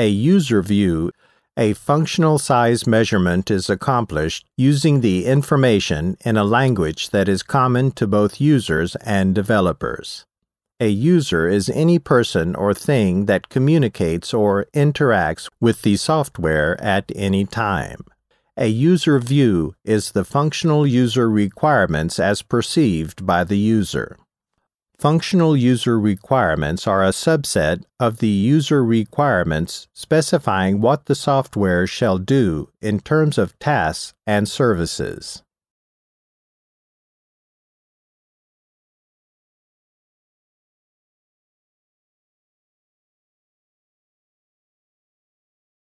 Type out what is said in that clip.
A user view, a functional size measurement, is accomplished using the information in a language that is common to both users and developers. A user is any person or thing that communicates or interacts with the software at any time. A user view is the functional user requirements as perceived by the user. Functional user requirements are a subset of the user requirements specifying what the software shall do in terms of tasks and services.